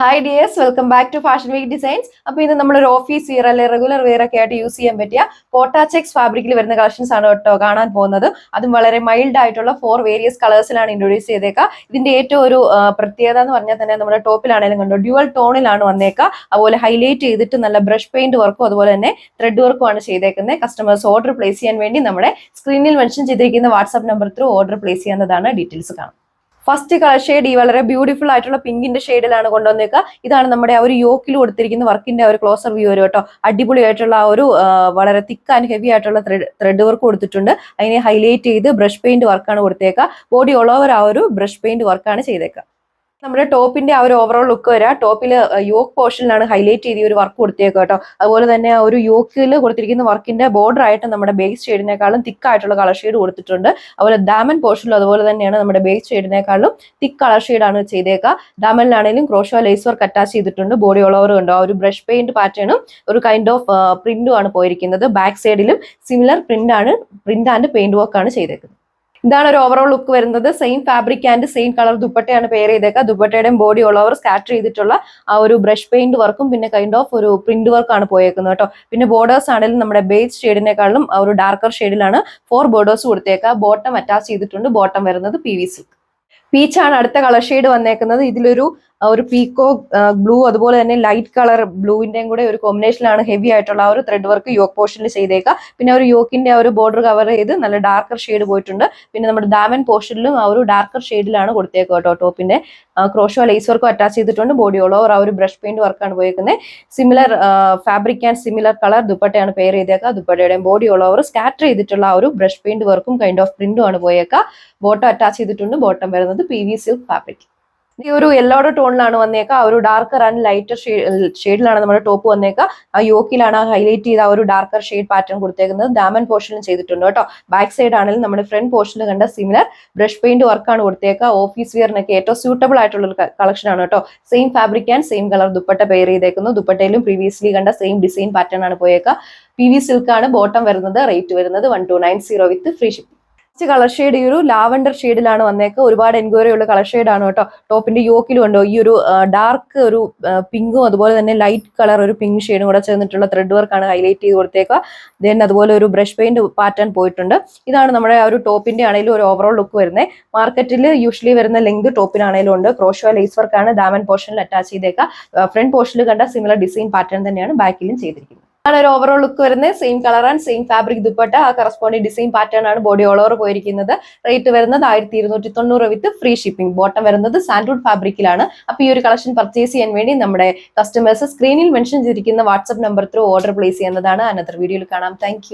Hi dears, welcome back to fashion week designs. അപ്പോൾ ഇത് നമ്മളൊരു ഓഫീസ് വിയർ അല്ലെ റെഗുലർ വെയർ ഒക്കെ ആയിട്ട് യൂസ് ചെയ്യാൻ പറ്റിയ കോട്ട ചെക്സ് ഫാബ്രിക്കിൽ വരുന്ന കളക്ഷൻസ് ആണ് കേട്ടോ കാണാൻ പോകുന്നത്. അതും വളരെ മൈൽഡ് ആയിട്ടുള്ള 4 വേരിയസ് കളേഴ്സിലാണ് ഇൻട്രൊഡ്യൂസ് ചെയ്തേക്കുക. ഇതിന്റെ ഏറ്റവും ഒരു പ്രത്യേകത എന്ന് പറഞ്ഞാൽ തന്നെ നമ്മുടെ ടോപ്പിലാണെങ്കിലും കണ്ടോ ഡ്യുവൽ ടോണിലാണ് വന്നേക്കുക. അതുപോലെ ഹൈലൈറ്റ് ചെയ്തിട്ട് നല്ല ബ്രഷ് പെയിന്റ് വർക്കും അതുപോലെ തന്നെ ത്രെഡ് വർക്കും ആണ് ചെയ്തേക്കുന്നത്. കസ്റ്റമേഴ്സ് ഓർഡർ പ്ലേസ് ചെയ്യാൻ വേണ്ടി നമ്മുടെ സ്ക്രീനിൽ മെൻഷൻ ചെയ്തിരിക്കുന്ന WhatsApp number through order place ചെയ്യുന്നതാണ്. ഡീറ്റെയിൽസ് കാണാം. ഫസ്റ്റ് കളർ ഷെയ്ഡ് ഈ വളരെ ബ്യൂട്ടിഫുൾ ആയിട്ടുള്ള പിങ്കിന്റെ ഷെയ്ഡിലാണ് കൊണ്ടുവന്നേക്കുക. ഇതാണ് നമ്മുടെ ആ ഒരു യോക്കിൽ കൊടുത്തിരിക്കുന്ന വർക്കിന്റെ ഒരു ക്ലോസർ വ്യൂ വരും കേട്ടോ. അടിപൊളിയായിട്ടുള്ള ആ ഒരു വളരെ തിക്ക് ആൻഡ് ഹെവി ആയിട്ടുള്ള ത്രെഡ് വർക്ക് കൊടുത്തിട്ടുണ്ട്. അതിനെ ഹൈലൈറ്റ് ചെയ്ത് ബ്രഷ് പെയിന്റ് വർക്കാണ് കൊടുത്തേക്കുക. ബോഡി ഓൾ ഓവർ ആ ഒരു ബ്രഷ് പെയിന്റ് വർക്കാണ് ചെയ്തേക്കുക. നമ്മുടെ ടോപ്പിന്റെ ആ ഒരു ഓവറോൾ ലുക്ക് വരാം. ടോപ്പിൽ യോക്ക് പോർഷനിലാണ് ഹൈലൈറ്റ് ചെയ്ത് ഒരു വർക്ക് കൊടുത്തേക്കുക കേട്ടോ. അതുപോലെ തന്നെ ആ ഒരു യോക്കിൽ കൊടുത്തിരിക്കുന്ന വർക്കിന്റെ ബോർഡർ ആയിട്ട് നമ്മുടെ ബേസ് ഷെയ്ഡിനേക്കാളും തിക്ക് ആയിട്ടുള്ള കളർ ഷെയ്ഡ് കൊടുത്തിട്ടുണ്ട്. അതുപോലെ ദാമൻ പോർഷനിലും അതുപോലെ തന്നെയാണ് നമ്മുടെ ബേസ് ഷെയ്ഡിനേക്കാളും തിക്ക് കളർ ഷെയ്ഡാണ് ചെയ്തേക്കുക. ദാമനിലാണെങ്കിലും ക്രോഷോ ലേസ് വർക്ക് അറ്റാച്ച് ചെയ്തിട്ടുണ്ട്. ബോഡി ഓൾ ഓവർ ഉണ്ടോ ആ ഒരു ബ്രഷ് പെയിന്റ് പാറ്റേണും ഒരു കൈൻഡ് ഓഫ് പ്രിന്റും ആണ് പോയിരിക്കുന്നത്. ബാക്ക് സൈഡിലും similar print and paint work ആണ് ചെയ്തേക്കുന്നത്. ഇതാണ് ഒരു ഓവറോൾ ലുക്ക് വരുന്നത്. Same fabric and same colour ദുപ്പട്ടയാണ് പെയർ ചെയ്തേക്കുക. ദുപ്പട്ടയുടെയും ബോഡി ഓൾ ഓവർ സ്കാറ്റർ ചെയ്തിട്ടുള്ള ആ ഒരു ബ്രഷ് പെയിന്റ് വർക്കും പിന്നെ കൈൻഡ് ഓഫ് ഒരു പ്രിന്റ് വർക്കാണ് പോയേക്കുന്നത് കേട്ടോ. പിന്നെ ബോർഡേഴ്സ് ആണെങ്കിലും നമ്മുടെ ബേസ് ഷെയ്ഡിനേക്കാളും ആ ഒരു ഡാർക്കർ ഷെയ്ഡിലാണ് 4 ബോർഡേഴ്സ് കൊടുത്തേക്കുക. ബോട്ടം അറ്റാച്ച് ചെയ്തിട്ടുണ്ട്. ബോട്ടം വരുന്നത് PVC. പീച്ചാണ് അടുത്ത കളർ ഷെയ്ഡ് വന്നേക്കുന്നത്. ഇതിലൊരു പീക്കോ ബ്ലൂ അതുപോലെ തന്നെ ലൈറ്റ് കളർ ബ്ലൂവിന്റെയും കൂടെ ഒരു കോമ്പിനേഷനിലാണ് ഹെവി ആയിട്ടുള്ള ആ ഒരു ത്രെഡ് വർക്ക് യോക്ക് പോർഷനിൽ ചെയ്തേക്കുക. പിന്നെ ഒരു യോക്കിന്റെ ആ ഒരു ബോർഡർ കവർ ചെയ്ത് നല്ല ഡാർക്കർ ഷെയ്ഡ് പോയിട്ടുണ്ട്. പിന്നെ നമ്മുടെ ദാമൻ പോർഷനിലും ആ ഒരു ഡാർക്കർ ഷെയ്ഡിലാണ് കൊടുത്തേക്കുക കേട്ടോ. ടോപ്പിന്റെ ക്രോഷോ ലേസ് വർക്കും അറ്റാച്ച് ചെയ്തിട്ടുണ്ട്. ബോഡി ഓൾ ഓവർ ആ ഒരു ബ്രഷ് പെയിന്റ് വർക്കാണ് പോയേക്കുന്നത്. Similar fabric and similar colour ദുപ്പട്ടയാണ് പെയർ ചെയ്തേക്കുക. ദുപ്പട്ടയുടെയും ബോഡി ഓൾ ഓവർ സ്കാറ്റർ ചെയ്തിട്ടുള്ള ആ ഒരു ബ്രഷ് പെയിന്റ് വർക്കും കൈൻഡ് ഓഫ് പ്രിന്റും ആണ് പോയേക്കുക. ബോട്ടം അറ്റാച്ച് ചെയ്തിട്ടുണ്ട്. ബോട്ടം വരുന്നത് PVC ഫാബ്രിക്. ഈ ഒരു യെല്ലോയുടെ ടോണിലാണ് വന്നേക്കുക. ആ ഒരു ഡാർക്കർ ആൻഡ് ലൈറ്റർ ഷെയ്ഡിലാണ് നമ്മുടെ ടോപ്പ് വന്നേക്കുക. ആ യോക്കിലാണ് ഹൈലൈറ്റ് ചെയ്ത ആ ഒരു ഡാർക്കർ ഷെയ്ഡ് പാറ്റേൺ കൊടുത്തേക്കുന്നത്. ദാമൻ പോർഷനിലും ചെയ്തിട്ടുണ്ട് കേട്ടോ. ബാക്ക് സൈഡ് ആണെങ്കിലും നമ്മുടെ ഫ്രണ്ട് പോർഷനിൽ കണ്ട സിമിലർ ബ്രഷ് പെയിന്റ് വർക്കാണ് കൊടുത്തേക്കുക. ഓഫീസ് വിയറിനൊക്കെ ഏറ്റവും സ്യൂട്ടബിൾ ആയിട്ടുള്ള ഒരു കളക്ഷൻ ആണ് കേട്ടോ. Same fabric and same colour dupatta pair ചെയ്തേക്കുന്നു. ദുപ്പട്ടയിലും പ്രീവിയസ്ലി കണ്ട സെയിം ഡിസൈൻ പാറ്റേൺ ആണ് പോയേക്കുക. PV സിൽക്ക് ആണ് ബോട്ടം വരുന്നത്. റേറ്റ് വരുന്നത് 1290 with free shipping. Colour shade ഈ ഒരു ലാവൻഡർ ഷെയ്ഡിലാണ് വന്നേക്കുക. ഒരുപാട് എൻക്വയറി ഉള്ള കളർ ഷെയ്ഡ് ആണ് കേട്ടോ. ടോപ്പിന്റെ യോക്കിലും ഉണ്ടോ ഈ ഒരു ഡാർക്ക് ഒരു പിങ്കും അതുപോലെ തന്നെ ലൈറ്റ് കളർ ഒരു പിങ്ക് ഷെയ്ഡും കൂടെ ചേർന്നിട്ടുള്ള ത്രെഡ് വർക്കാണ് ഹൈലൈറ്റ് ചെയ്ത് കൊടുത്തേക്കുക. ദെൻ അതുപോലെ ഒരു ബ്രഷ് പെയിന്റ് പാറ്റേൺ പോയിട്ടുണ്ട്. ഇതാണ് നമ്മുടെ ആ ഒരു ടോപ്പിന്റെ ആണെങ്കിലും ഒരു ഓവറോൾ ലുക്ക് വരുന്നത്. മാർക്കറ്റിൽ യൂഷ്വലി വരുന്ന ലെങ്ത് ടോപ്പിനാണെങ്കിലും ഉണ്ട്. ക്രോഷോ ലേസ് വർക്കാണ് ദാമൻ പോർഷനിൽ അറ്റാച്ച് ചെയ്തേക്കുക. ഫ്രണ്ട് പോർഷനിൽ കണ്ട സിമിലർ ഡിസൈൻ പാറ്റേൺ തന്നെയാണ് ബാക്കിലും ചെയ്തിരിക്കുന്നത്. ആണ് ഒരു ഓവറോൾ ലുക്ക് വരുന്നത്. Same colour and same fabric dupatta. ആ കറസ്പോണ്ടിങ് ഡിസൈൻ പാറ്റേൺ ആണ് ബോഡി ഓൾ ഓവർ പോയിരിക്കുന്നത്. റേറ്റ് വരുന്നത് 1290 വിത്ത് ഫ്രീ ഷിപ്പിംഗ്. ബോട്ടം വരുന്നത് സാൻഡ്വുഡ് ഫാബ്രിക്കിലാണ്. അപ്പൊ ഈ ഒരു കളക്ഷൻ പർച്ചേസ് ചെയ്യാൻ വേണ്ടി നമ്മുടെ കസ്റ്റമേഴ്സ് സ്ക്രീനിൽ മെൻഷൻ ചെയ്തിരിക്കുന്ന WhatsApp number through order place ചെയ്യുന്നതാണ്. അനദർ വീഡിയോയിൽ കാണാം. താങ്ക്